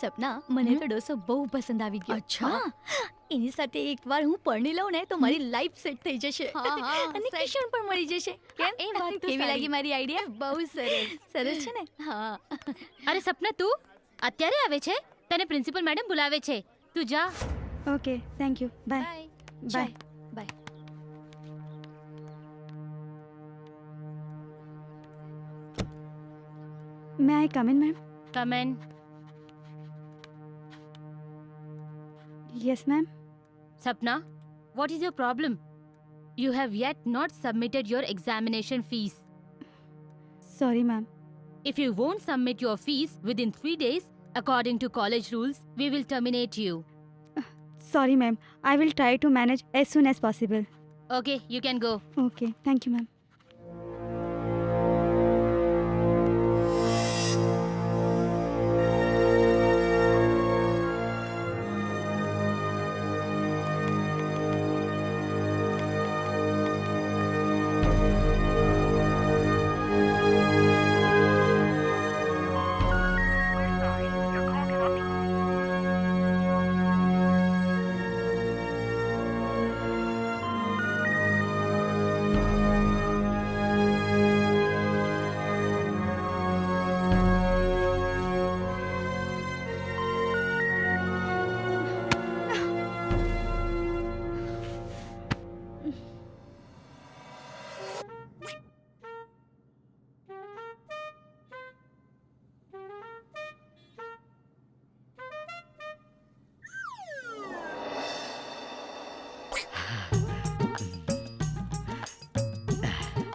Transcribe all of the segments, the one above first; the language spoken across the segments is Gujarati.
સપના મને તો ડોસો બહુ પસંદ આવી ગયો. અચ્છા. હા, એની સાથે એકવાર હું પરણી લઉં ને તો મારી લાઈફ સેટ થઈ જશે. હા, હા, અને set. કિશન પણ મળી જશે. કેમ? એ વાત તો કેવી સારી. લાગી મારી આઈડિયા? બહુ સરસ. સરસ છે ને? હા. અરે સપના તું અત્યારે આવે છે? તને પ્રિન્સિપલ મેડમ બોલાવે છે. તું જા. Okay thank you bye bye. Bye bye. May I come in ma'am? Come in. Yes ma'am. Sapna, what is your problem? You have yet not submitted your examination fees. Sorry ma'am. If you won't submit your fees within 3 days, according to college rules, we will terminate you. Sorry ma'am, I will try to manage as soon as possible. Okay, you can go. Okay thank you ma'am.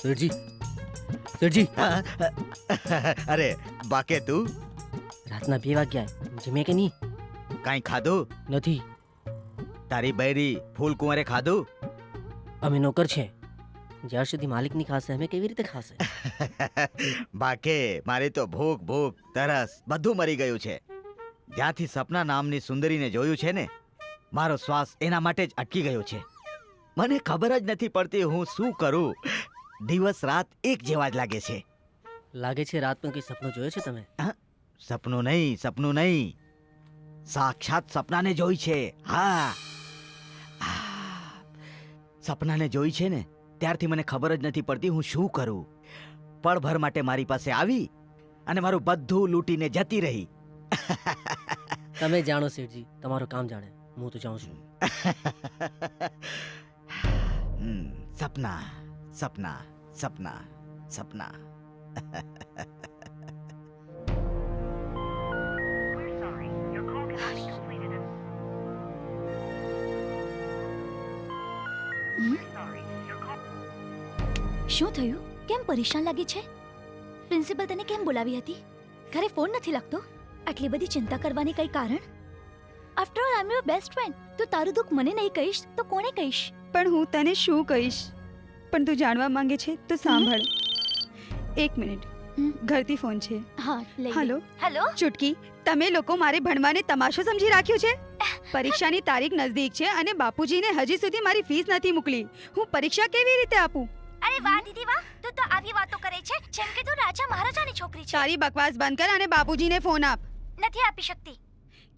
સેઠજી સેઠજી અરે બાકે તું રાતના 2 વાગ્યા જમે કે નહીં? કાંઈ ખાધું નથી. તારી બૈરી ફૂલ કુંવરે ખાધું? અમે નોકર છે, જ્યાર સુધી માલિક નહીં ખાશે અમે કેવી રીતે ખાશે? બાકે મારી તો ભૂખ ભૂખ તરસ બધું મરી ગયું છે. જ્યાંથી સપના નામની સુંદરીને જોયું છે ને, મારો શ્વાસ એના માટે જ અટકી ગયો છે. મને ખબર જ નથી પડતી હું શું કરું. દિવસ રાત એક જેવા જ લાગે છે. લાગે છે રાતનું કંઈ સપનું જોયું છે તમે? સપનું નહીં, સાક્ષાત સપનાને જોઈ છે. હા, સપનાને જોઈ છે ને ત્યારથી મને ખબર જ નથી પડતી હું શું કરું. પળભર માટે મારી પાસે આવી અને મારું બધું લૂંટીને જતી રહી. તમે જાણો શેઠજી, તમારું કામ જાણે, હું તો જાઉં છું. સપના સપના સપના સપના. શું થયું? કેમ પરેશાન લાગી છે? પ્રિન્સિપલ તને કેમ બોલાવી હતી? ઘરે ફોન નથી લાગતો? આટલી બધી ચિંતા કરવાની કઈ કારણ? After all I M your best friend. તું તારું દુઃખ મને નહીં કહીશ તો કોને કહીશ? પણ હું તને શું કહીશ? પણ તું જાણવા માંગે છે તો સાંભળ. 1 મિનિટ, ઘરથી ફોન છે. હા, લઈ લે. Hello hello. ચુટકી, તમે લોકો મારે ભણવાને તમાશો સમજી રાખ્યું છે? પરીક્ષાની તારીખ નજદીક છે અને બાપુજીને હજી સુધી મારી ફીસ નથી મોકલી. હું પરીક્ષા કેવી રીતે આપું? અરે વાહ દીદી વાહ, તું તો આવી વાતો કરે છે જેમ કે તું રાજા મહારાજાની છોકરી છે. તારી બકવાસ બંધ કર અને બાપુજીને ફોન આપ. નથી આપી શકતી.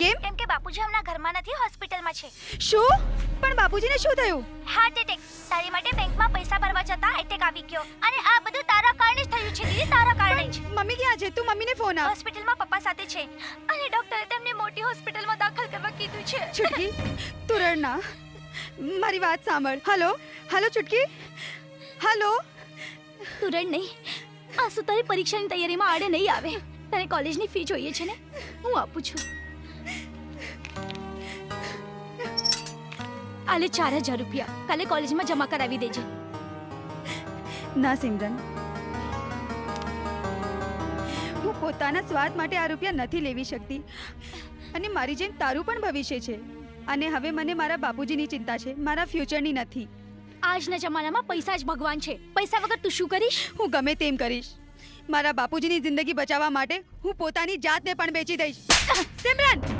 કેમ? કેમ કે બાપુજી હમણાં ઘરમાં નથી, હોસ્પિટલમાં છે. શું? પણ બાપુજીને શું થયું? Heart attack. તારી માટે બેંકમાં પૈસા ભરવા જતા એટેક આવી ગયો અને આ બધું તારા કારણે જ થયું છે દીદી, તારા કારણે જ. મમ્મી ક્યાં છે? તું મમ્મીને ફોન આપ. હોસ્પિટલમાં પપ્પા સાથે છે અને ડોક્ટરે તેમને મોટી હોસ્પિટલમાં દાખલ કરવા કીધું છે. ચુટકી, તું રડ ના. મારી વાત સાંભળ. Hello hello Chutki, hello. તું રડ નહીં. આસુ તારી પરીક્ષાની તૈયારીમાં આડે નહીં આવે. તને કોલેજની ફી જોઈએ છે ને? હું આપું છું. આલે 4000 રૂપિયા કાલે કોલેજમાં જમા કરાવી દેજે. ના સિમરન, હું પોતાના સ્વાદ માટે આ રૂપિયા નથી લેવી શકતી અને મારી જેમ તારું પણ ભવિષ્ય છે અને હવે મને મારા બાપુજીની ચિંતા છે, મારા ફ્યુચરની નથી. આજના જમાનામાં પૈસા જ ભગવાન છે. પૈસા વગર તું શું કરીશ? હું ગમે તેમ કરીશ. મારા બાપુજીની જિંદગી બચાવવા માટે હું પોતાની જાતને પણ વેચી દઈશ. સિમરન!